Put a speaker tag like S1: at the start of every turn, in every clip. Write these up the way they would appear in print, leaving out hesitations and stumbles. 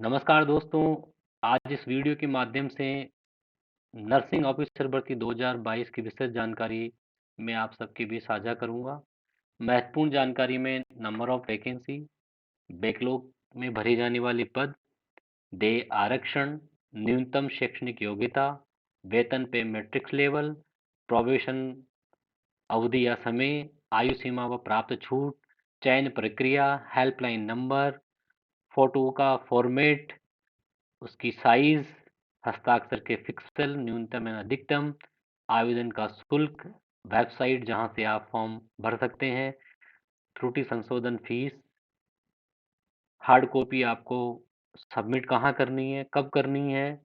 S1: नमस्कार दोस्तों। आज इस वीडियो के माध्यम से नर्सिंग ऑफिसर भर्ती 2022 की विस्तृत जानकारी मैं आप सबके बीच साझा करूंगा। महत्वपूर्ण जानकारी में नंबर ऑफ वैकेंसी, बैकलॉग में भरे जाने वाले पद, देय आरक्षण, न्यूनतम शैक्षणिक योग्यता, वेतन पे मैट्रिक्स लेवल, प्रोबेशन अवधि या समय, आयु सीमा व प्राप्त छूट, चयन प्रक्रिया, हेल्पलाइन नंबर, फोटो का फॉर्मेट, उसकी साइज, हस्ताक्षर के पिक्सल, न्यूनतम एवं अधिकतम, आवेदन का शुल्क, वेबसाइट जहां से आप फॉर्म भर सकते हैं, त्रुटि संशोधन फीस, हार्ड कॉपी आपको सबमिट कहाँ करनी है, कब करनी है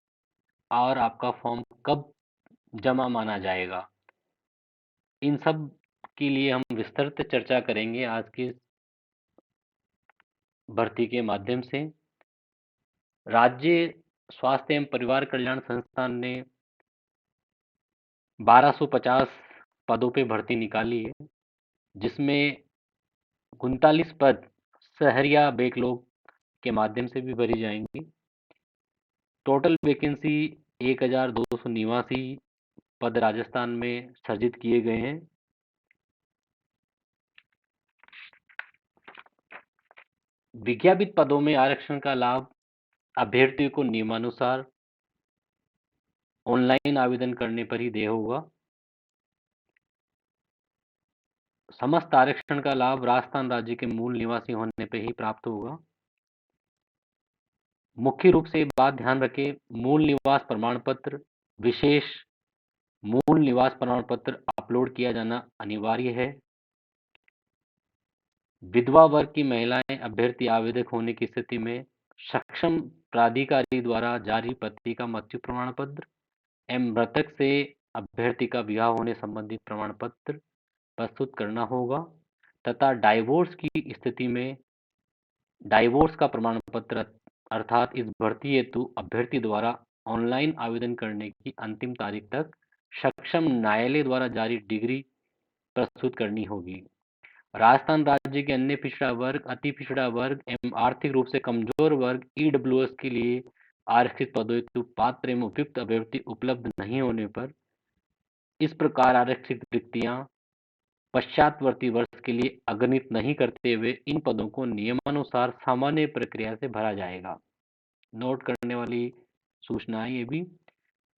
S1: और आपका फॉर्म कब जमा माना जाएगा। इन सब के लिए हम विस्तृत चर्चा करेंगे आज की भर्ती के माध्यम से। राज्य स्वास्थ्य एवं परिवार कल्याण संस्थान ने 1250 पदों पे भर्ती निकाली है, जिसमें 39 पद शहरिया बैकलॉग के माध्यम से भी भरी जाएंगी। टोटल वैकेंसी 1289 पद राजस्थान में सृजित किए गए हैं। विज्ञापित पदों में आरक्षण का लाभ अभ्यर्थियों को नियमानुसार ऑनलाइन आवेदन करने पर ही देय होगा। समस्त आरक्षण का लाभ राजस्थान राज्य के मूल निवासी होने पर ही प्राप्त होगा। मुख्य रूप से बात ध्यान रखें, मूल निवास प्रमाण पत्र, विशेष मूल निवास प्रमाण पत्र अपलोड किया जाना अनिवार्य है। विधवा वर्ग की महिलाएं अभ्यर्थी आवेदक होने की स्थिति में सक्षम प्राधिकारी द्वारा जारी पति का मृत्यु प्रमाण पत्र एवं मृतक से अभ्यर्थी का विवाह होने संबंधित प्रमाण पत्र प्रस्तुत करना होगा तथा डाइवोर्स की स्थिति में डाइवोर्स का प्रमाण पत्र अर्थात इस भर्ती हेतु अभ्यर्थी द्वारा ऑनलाइन आवेदन करने की अंतिम तारीख तक सक्षम न्यायालय द्वारा जारी डिग्री प्रस्तुत करनी होगी। राजस्थान राज्य के अन्य पिछड़ा वर्ग, अति पिछड़ा वर्ग एवं आर्थिक रूप से कमजोर वर्ग ईडब्ल्यूएस के लिए आरक्षित पदों हेतु पात्र एवं उपयुक्त अभ्यर्थी उपलब्ध नहीं होने पर इस प्रकार आरक्षित रिक्तियां पश्चातवर्ती वर्ष के लिए अगणित नहीं करते हुए इन पदों को नियमानुसार सामान्य प्रक्रिया से भरा जाएगा। नोट करने वाली सूचना है ये भी।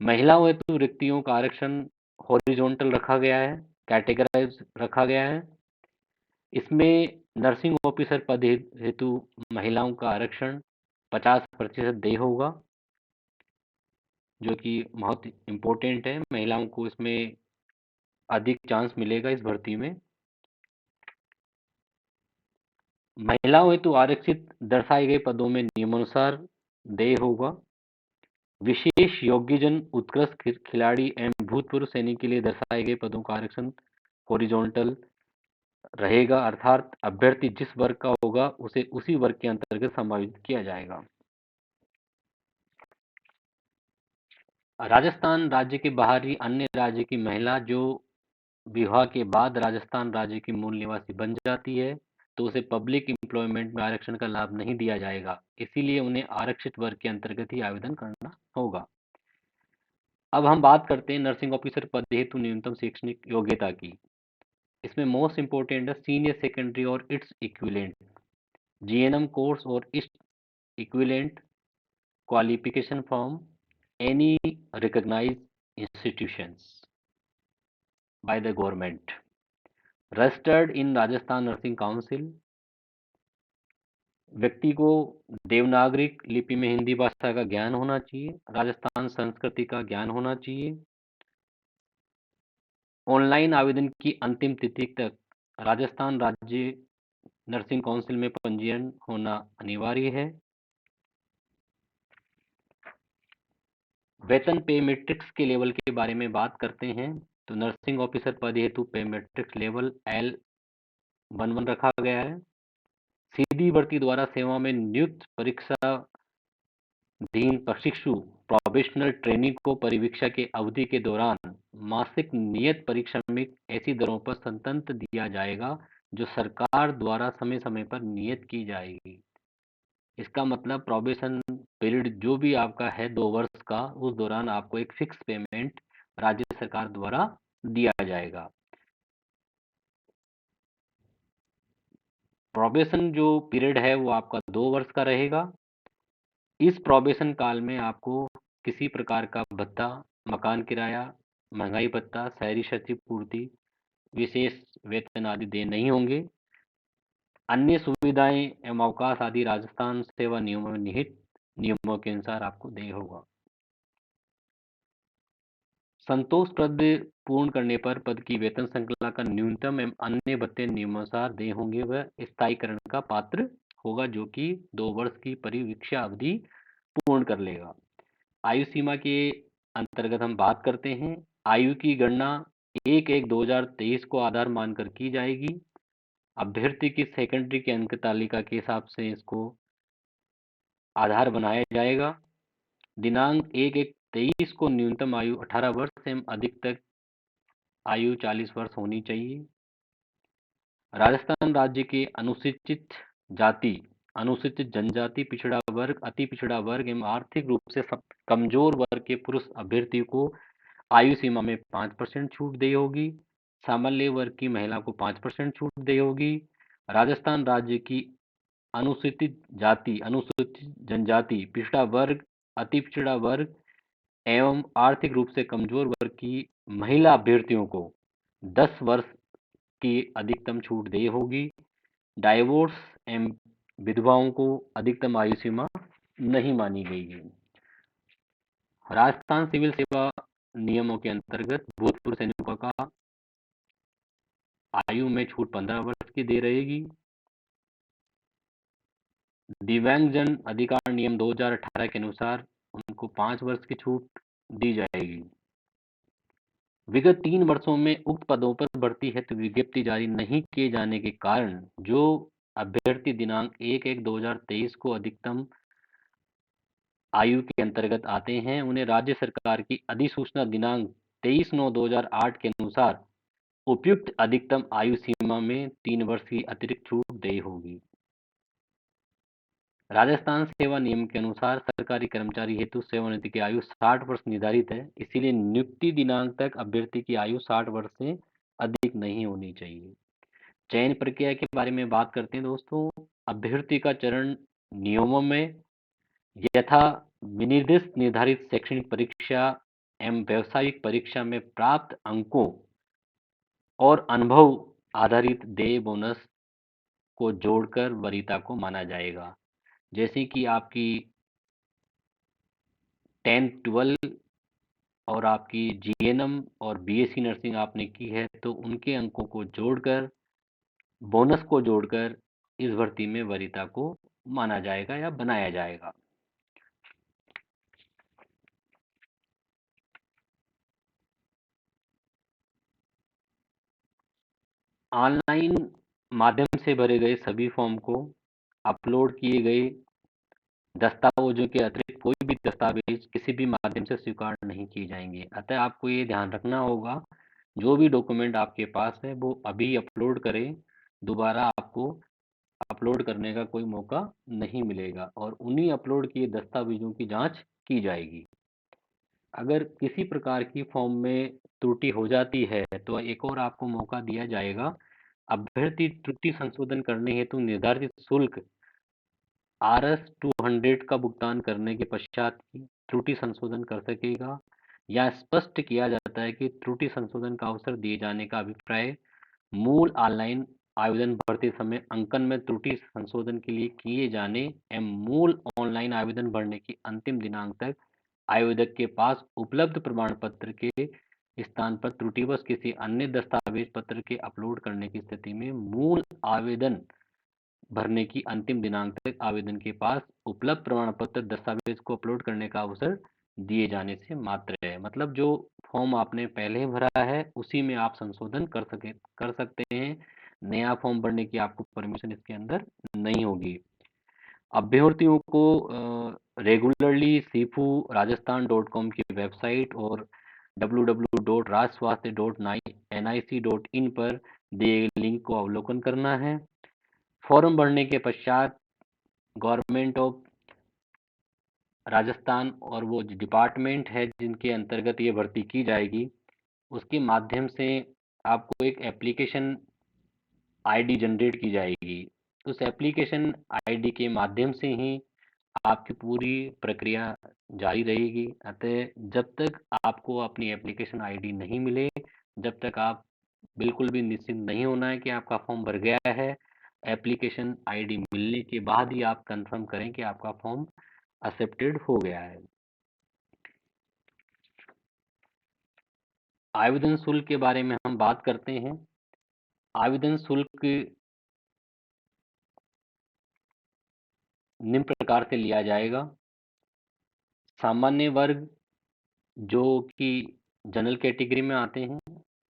S1: महिलाओं हेतु रिक्तियों का आरक्षण हॉरिजॉन्टल रखा गया है, कैटेगराइज रखा गया है। इसमें नर्सिंग ऑफिसर पद हेतु महिलाओं का आरक्षण 50% देय होगा, जो कि बहुत इम्पोर्टेंट है। महिलाओं को इसमें अधिक चांस मिलेगा इस भर्ती में। महिलाओं हेतु आरक्षित दर्शाए गए पदों में नियमानुसार देय होगा। विशेष योग्यजन, उत्कृष्ट खिलाड़ी एवं भूतपूर्व सैनिक के लिए दर्शाए गए पदों का आरक्षण हॉरिजॉन्टल रहेगा, अर्थात अभ्यर्थी जिस वर्ग का होगा उसे उसी वर्ग के अंतर्गत समायोजित किया जाएगा। राजस्थान राज्य के बाहरी अन्य राज्य की महिला जो विवाह के बाद राजस्थान राज्य की मूल निवासी बन जाती है तो उसे पब्लिक एम्प्लॉयमेंट में आरक्षण का लाभ नहीं दिया जाएगा, इसीलिए उन्हें आरक्षित वर्ग के अंतर्गत ही आवेदन करना होगा। अब हम बात करते हैं नर्सिंग ऑफिसर पद हेतु न्यूनतम शैक्षणिक योग्यता की। इसमें मोस्ट इंपोर्टेंट है सीनियर सेकेंडरी और इट्स इक्विवेलेंट, जीएनएम कोर्स और its equivalent qualification from any recognised institutions by the government, registered in Rajasthan nursing council. व्यक्ति को देवनागरी लिपि में हिंदी भाषा का ज्ञान होना चाहिए, राजस्थान संस्कृति का ज्ञान होना चाहिए। ऑनलाइन आवेदन की अंतिम तिथि तक राजस्थान राज्य नर्सिंग काउंसिल में पंजीयन होना अनिवार्य है। वेतन पे मैट्रिक्स के लेवल के बारे में बात करते हैं तो नर्सिंग ऑफिसर पद हेतु पे मैट्रिक्स लेवल L11 रखा गया है। सीधी भर्ती द्वारा सेवा में नियुक्त परीक्षाधीन प्रशिक्षु प्रोबेशनल ट्रेनी को परिवीक्षा के अवधि के दौरान मासिक नियत परीक्षा में ऐसी दरों पर स्वतंत्र दिया जाएगा जो सरकार द्वारा समय समय पर नियत की जाएगी। इसका मतलब प्रोबेशन पीरियड जो भी आपका है 2 वर्ष का, उस दौरान आपको एक फिक्स पेमेंट राज्य सरकार द्वारा दिया जाएगा। प्रोबेशन जो पीरियड है वो आपका 2 वर्ष का रहेगा। इस प्रोबेशन काल में आपको किसी प्रकार का भत्ता, मकान किराया, महंगाई भत्ता, शहरी क्षतिपूर्ति, विशेष वेतन आदि देय नहीं होंगे। अन्य सुविधाएं एवं अवकाश आदि राजस्थान सेवा नियमों में निहित नियमों के अनुसार आपको देय होगा। संतोषप्रद पूर्ण करने पर पद की वेतन श्रृंखला का न्यूनतम एवं अन्य भत्ते नियमानुसार देय होंगे व स्थायीकरण का पात्र होगा, जो कि 2 वर्ष की परिवीक्षा अवधि पूर्ण कर लेगा। आयु सीमा के अंतर्गत हम बात करते हैं। आयु की गणना 1/1/2023 को आधार मानकर की जाएगी। अभ्यर्थी की सेकेंडरी की अंक तालिका के हिसाब से इसको आधार बनाया जाएगा। दिनांक 1/1/23 को न्यूनतम आयु 18 वर्ष एवं अधिकतम आयु 40 वर्ष होनी चाहिए। राजस्थान राज्य के अनुसूचित जाति, अनुसूचित जनजाति, पिछड़ा वर्ग, अति पिछड़ा वर्ग एवं आर्थिक रूप से कमजोर वर्ग के पुरुष अभ्यर्थी को आयु सीमा में 5% छूट दी होगी। सामान्य वर्ग की महिला को 5% छूट दी होगी। राजस्थान राज्य की अनुसूचित जाति, अनुसूचित जनजाति, पिछड़ा वर्ग, अति पिछड़ा वर्ग एवं आर्थिक रूप से कमजोर वर्ग की महिला अभ्यर्थियों को 10 वर्ष की अधिकतम छूट दी होगी। डाइवोर्स एवं विधवाओं को अधिकतम आयु सीमा नहीं मानी गई है। राजस्थान सिविल सेवा नियमों के अंतर्गत भूतपूर्व सैनिकों का आयु में छूट 15 वर्ष की दे रहेगी। दिव्यांगजन अधिकार नियम 2018 के अनुसार उनको 5 वर्ष की छूट दी जाएगी। विगत 3 वर्षों में उक्त पदों पर भर्ती हेतु विज्ञप्ति जारी नहीं किए जाने के कारण जो अभ्यर्थी दिनांक 1/1/2023 को अधिकतम आयु के अंतर्गत आते हैं, उन्हें राज्य सरकार की अधिसूचना दिनांक 23/9/2008 के अनुसार उपयुक्त अधिकतम आयु सीमा में 3 वर्ष की अतिरिक्त छूट देय होगी। राजस्थान सेवा नियम के अनुसार सरकारी कर्मचारी हेतु सेवानिवृत्ति की आयु 60 वर्ष निर्धारित है। इसीलिए नियुक्ति दिनांक तक अभ्यर्थी की आयु 60 वर्ष से अधिक नहीं होनी चाहिए। चयन प्रक्रिया के बारे में बात करते हैं दोस्तों। अभ्यर्थी का चरण नियमों में यथा विनिर्दिष्ट निर्धारित शैक्षणिक परीक्षा एवं व्यावसायिक परीक्षा में प्राप्त अंकों और अनुभव आधारित देय बोनस को जोड़कर वरीयता को माना जाएगा। जैसे कि आपकी 10, 12 और आपकी जीएनएम और बीएससी नर्सिंग आपने की है, तो उनके अंकों को जोड़कर, बोनस को जोड़कर इस भर्ती में वरीयता को माना जाएगा या बनाया जाएगा। ऑनलाइन माध्यम से भरे गए सभी फॉर्म को अपलोड किए गए दस्तावेजों के अतिरिक्त कोई भी दस्तावेज किसी भी माध्यम से स्वीकार नहीं किए जाएंगे। अतः आपको ये ध्यान रखना होगा, जो भी डॉक्यूमेंट आपके पास है वो अभी अपलोड करें, दोबारा आपको अपलोड करने का कोई मौका नहीं मिलेगा और उन्हीं अपलोड किए दस्तावेजों की जांच की जाएगी। अगर किसी प्रकार की फॉर्म में त्रुटि हो जाती है तो एक और आपको मौका दिया जाएगा। अभ्यर्थी त्रुटि संशोधन करने हेतु निर्धारित शुल्क RS-200 का भुगतान करने के पश्चात ही त्रुटि संशोधन कर सकेगा। यहाँ स्पष्ट किया जाता है कि त्रुटि संशोधन का अवसर दिए जाने का अभिप्राय मूल ऑनलाइन आवेदन भरते समय अंकन में त्रुटि संशोधन के लिए किए जाने एवं मूल ऑनलाइन आवेदन भरने की अंतिम दिनांक तक आवेदक के पास उपलब्ध प्रमाण पत्र के स्थान पर त्रुटिवश किसी अन्य दस्तावेज पत्र के अपलोड करने की स्थिति में मूल आवेदन भरने की अंतिम दिनांक तक आवेदन के पास उपलब्ध प्रमाण पत्र दस्तावेज को अपलोड करने का अवसर दिए जाने से मात्र है। मतलब जो फॉर्म आपने पहले भरा है उसी में आप संशोधन कर सकते हैं। नया फॉर्म भरने की आपको परमिशन इसके अंदर नहीं होगी। अभ्यर्थियों को रेगुलरली सीफू राजस्थान.com की वेबसाइट और www.rajswasthya.nic.in पर दिए लिंक को अवलोकन करना है। फॉर्म भरने के पश्चात गवर्नमेंट ऑफ राजस्थान और वो जो डिपार्टमेंट है जिनके अंतर्गत ये भर्ती की जाएगी, उसके माध्यम से आपको एक एप्लीकेशन आईडी जनरेट की जाएगी। उस एप्लीकेशन आईडी के माध्यम से ही आपकी पूरी प्रक्रिया जारी रहेगी। अतः जब तक आपको अपनी एप्लीकेशन आईडी नहीं मिले, जब तक आप बिल्कुल भी निश्चिंत नहीं होना है कि आपका फॉर्म भर गया है। एप्लीकेशन आईडी मिलने के बाद ही आप कंफर्म करें कि आपका फॉर्म एक्सेप्टेड हो गया है। आवेदन शुल्क के बारे में हम बात करते हैं। आवेदन शुल्क निम्न प्रकार से लिया जाएगा। सामान्य वर्ग जो कि जनरल कैटेगरी में आते हैं,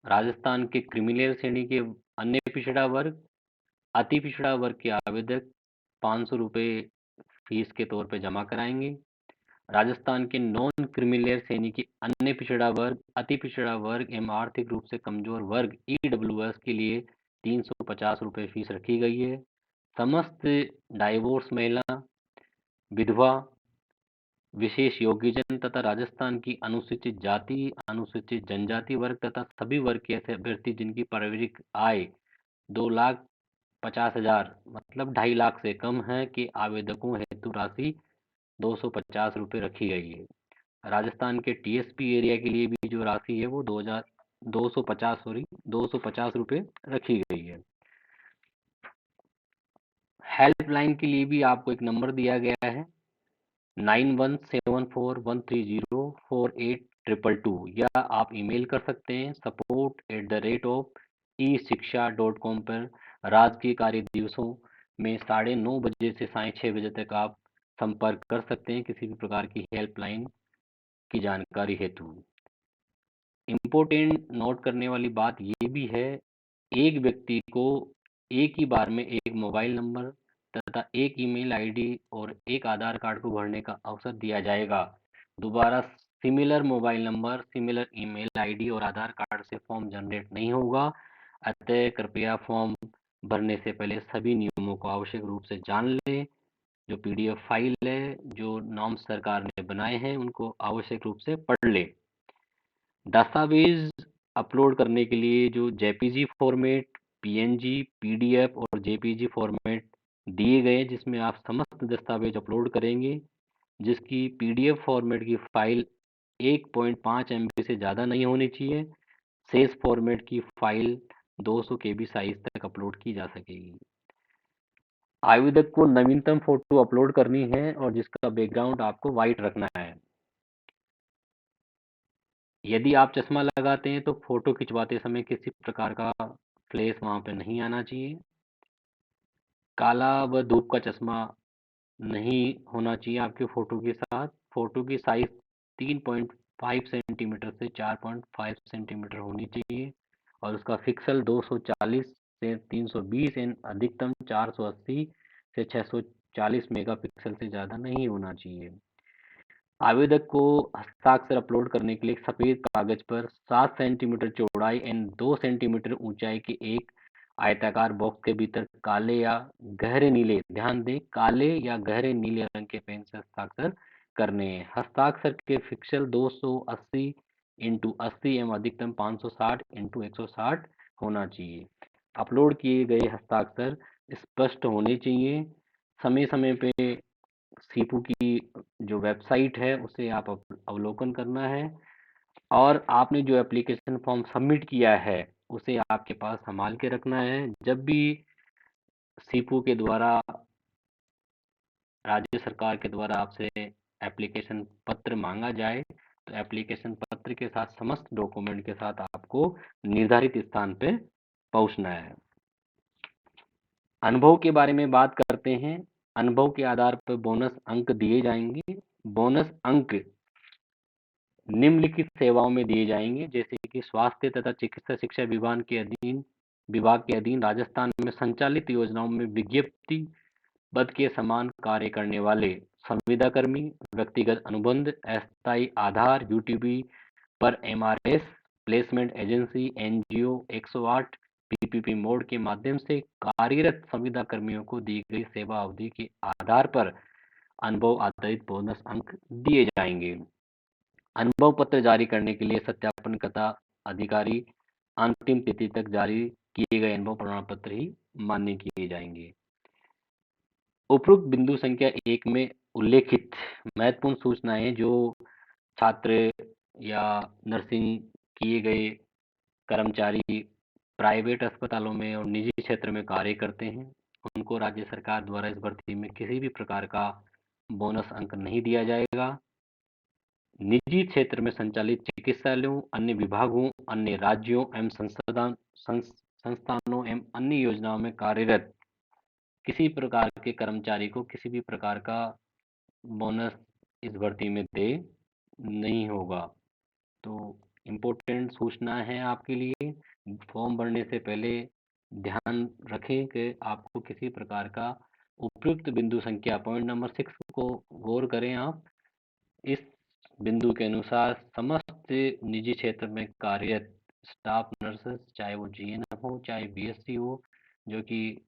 S1: राजस्थान के क्रिमिनल श्रेणी के अन्य पिछड़ा वर्ग, अति पिछड़ा वर्ग के आवेदक 500 रुपये फीस के तौर पर जमा कराएंगे। राजस्थान के नॉन क्रिमिनल श्रेणी के अन्य पिछड़ा वर्ग, अति पिछड़ा वर्ग एवं आर्थिक रूप से कमजोर वर्ग ईडब्ल्यूएस के लिए 350 रुपये फीस रखी गई है। समस्त डाइवोर्स महिला, विधवा, विशेष योग्यजन तथा राजस्थान की अनुसूचित जाति, अनुसूचित जनजाति वर्ग तथा सभी वर्ग के ऐसे अभ्यर्थी जिनकी पारिवारिक आय 2,50,000 मतलब 2.5 लाख से कम है के आवेदकों हेतु राशि 250 रुपये रखी गई है। राजस्थान के टीएसपी एरिया के लिए भी जो राशि है वो 250 रुपये रखी गई है। हेल्पलाइन के लिए भी आपको एक नंबर दिया गया है 917413048222 या आप ईमेल कर सकते हैं support@e-shiksha.com पर। राजकीय कार्य दिवसों में 9:30 बजे से 6:30 बजे तक आप संपर्क कर सकते हैं किसी भी प्रकार की हेल्पलाइन की जानकारी हेतु। इम्पोर्टेंट नोट करने वाली बात ये भी है, एक व्यक्ति को एक ही बार में एक मोबाइल नंबर तथा एक ईमेल आईडी और एक आधार कार्ड को भरने का अवसर दिया जाएगा। दोबारा similar mobile number, similar email ID और आधार कार्ड से फॉर्म जनरेट नहीं होगा। अतः कृपया फॉर्म भरने से पहले सभी नियमों को आवश्यक रूप से जान लें। जो पीडीएफ फाइल है, जो नॉर्म्स सरकार ने बनाए हैं, उनको आवश्यक रूप से पढ़ लें। दस्तावेज अपलोड करने के लिए जो जेपीजी फॉर्मेट, पीएनजी, पीडीएफ और जेपीजी फॉर्मेट दिए गए, जिसमें आप समस्त दस्तावेज अपलोड करेंगे, जिसकी पीडीएफ फॉर्मेट की फाइल 1.5 MB से ज़्यादा नहीं होनी चाहिए। शेष फॉर्मेट की फाइल 200 KB साइज तक अपलोड की जा सकेगी। आवेदक को नवीनतम फोटो अपलोड करनी है और जिसका बैकग्राउंड आपको व्हाइट रखना है। यदि आप चश्मा लगाते हैं तो फोटो खिंचवाते समय किसी प्रकार का फ्लैश वहां पे नहीं आना चाहिए। काला व धूप का चश्मा नहीं होना चाहिए आपके फोटो के साथ। फोटो की साइज 3.5 सेंटीमीटर से 4.5 सेंटीमीटर होनी चाहिए और उसका पिक्सल 240 से 320 एंड अधिकतम 480 से 640 मेगापिक्सल से ज़्यादा नहीं होना चाहिए। आवेदक को हस्ताक्षर अपलोड करने के लिए सफेद कागज पर 7 सेंटीमीटर चौड़ाई एंड 2 सेंटीमीटर ऊंचाई के एक आयताकार बॉक्स के भीतर काले या गहरे नीले, ध्यान दें, काले या गहरे नीले रंग के पेन से हस्ताक्षर करने हैं। हस्ताक्षर के पिक्सल 280 इंटू 80 एवं अधिकतम 560 इंटू 160 होना चाहिए। अपलोड किए गए हस्ताक्षर स्पष्ट होने चाहिए। समय समय पे सीपू की जो वेबसाइट है उसे आप अवलोकन करना है और आपने जो एप्लीकेशन फॉर्म सबमिट किया है उसे आपके पास संभाल के रखना है। जब भी सीपू के द्वारा, राज्य सरकार के द्वारा आपसे एप्लीकेशन पत्र मांगा जाए तो एप्लीकेशन पत्र के साथ समस्त डॉक्यूमेंट के साथ आपको निर्धारित स्थान पे पहुंचना है। अनुभव के बारे में बात करते हैं। अनुभव के आधार पर बोनस अंक दिए जाएंगे। बोनस अंक निम्नलिखित सेवाओं में दिए जाएंगे, जैसे कि स्वास्थ्य तथा चिकित्सा शिक्षा विभाग के अधीन राजस्थान में संचालित योजनाओं में विज्ञप्ति पद के समान कार्य करने वाले संविदा कर्मी, व्यक्तिगत अनुबंध, अस्थायी आधार, यूटीबी पर MRS, placement agency, NGO, 108 PPP mode के माध्यम से कार्यरत संविदा कर्मियों को दी गई सेवा अवधि के आधार पर अनुभव आधारित बोनस अंक दिए जाएंगे। अनुभव पत्र जारी करने के लिए सत्यापनकर्ता अधिकारी अंतिम तिथि तक जारी किए गए अनुभव प्रमाण पत्र ही मान्य किए जाएंगे। उपरोक्त बिंदु संख्या 1 में उल्लेखित महत्वपूर्ण सूचनाएं जो छात्र या नर्सिंग किए गए कर्मचारी प्राइवेट अस्पतालों में और निजी क्षेत्र में कार्य करते हैं, उनको राज्य सरकार द्वारा इस भर्ती में किसी भी प्रकार का बोनस अंक नहीं दिया जाएगा। निजी क्षेत्र में संचालित चिकित्सालयों, अन्य विभागों, अन्य राज्यों एवं संस्थानों एवं अन्य योजनाओं में कार्यरत किसी प्रकार के कर्मचारी को किसी भी प्रकार का बोनस इस भर्ती में दे नहीं होगा। तो इम्पोर्टेंट सूचना है आपके लिए, फॉर्म भरने से पहले ध्यान रखें कि आपको किसी प्रकार का उपयुक्त बिंदु संख्या पॉइंट नंबर 6 को गौर करें आप। इस बिंदु के अनुसार समस्त निजी क्षेत्र में कार्यरत स्टाफ नर्सेस, चाहे वो जीएनएम हो चाहे बीएससी हो, जो कि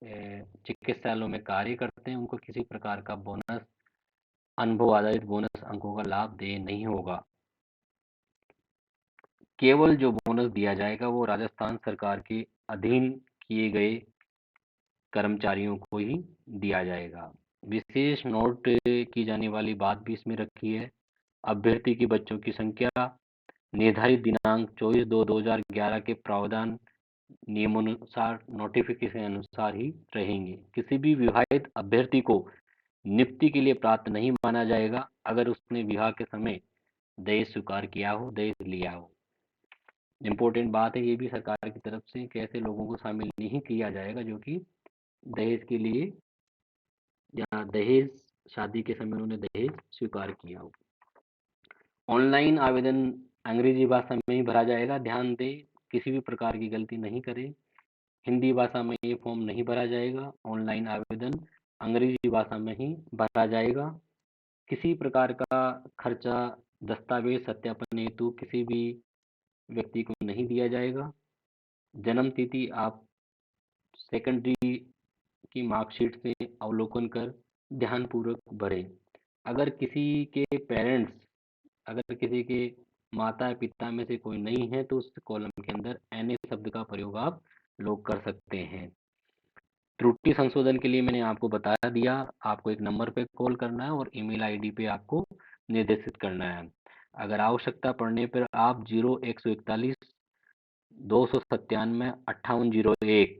S1: चिकित्सालयों में कार्य करते हैं, उनको किसी प्रकार का बोनस अनुभव आधारित बोनस अंकों का लाभ दे नहीं होगा। केवल जो बोनस दिया जाएगा वो राजस्थान सरकार के अधीन किए गए कर्मचारियों को ही दिया जाएगा। विशेष नोट की जाने वाली बात भी इसमें रखी है, अभ्यर्थी की बच्चों की संख्या निर्धारित दिनांक 24/2/2011 के प्रावधान नियमानुसार नोटिफिकेशन अनुसार ही रहेंगे। किसी भी विवाहित अभ्यर्थी को नियुक्ति के लिए पात्र नहीं माना जाएगा अगर उसने विवाह के समय दहेज स्वीकार किया हो, दहेज लिया हो। इम्पोर्टेंट बात है ये भी सरकार की तरफ से कि ऐसे लोगों को शामिल नहीं किया जाएगा जो कि दहेज के लिए या दहेज शादी के समय उन्होंने दहेज स्वीकार किया हो। ऑनलाइन आवेदन अंग्रेजी भाषा में ही भरा जाएगा, ध्यान दें किसी भी प्रकार की गलती नहीं करें। हिंदी भाषा में ये फॉर्म नहीं भरा जाएगा, ऑनलाइन आवेदन अंग्रेजी भाषा में ही भरा जाएगा। किसी प्रकार का खर्चा दस्तावेज सत्यापन हेतु किसी भी व्यक्ति को नहीं दिया जाएगा। जन्म तिथि आप सेकेंडरी की मार्कशीट से अवलोकन कर ध्यानपूर्वक भरें। अगर किसी के पेरेंट्स, अगर किसी के माता पिता में से कोई नहीं है तो उस कॉलम के अंदर एनए शब्द का प्रयोग आप लोग कर सकते हैं। त्रुटि संशोधन के लिए मैंने आपको बता दिया, आपको एक नंबर पे कॉल करना है और ईमेल आईडी पे आपको निर्देशित करना है। अगर आवश्यकता पड़ने पर आप 0141 297 5801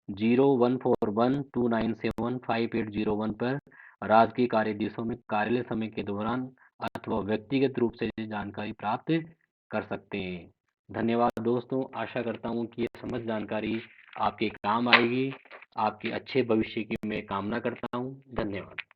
S1: 01412975 पर राजकीय कार्य दिवसों में कार्यालय समय के दौरान अथवा व्यक्तिगत रूप से जानकारी प्राप्त कर सकते हैं। धन्यवाद दोस्तों, आशा करता हूँ कि ये समझ जानकारी आपके काम आएगी, आपके अच्छे भविष्य की मैं कामना करता हूँ। धन्यवाद।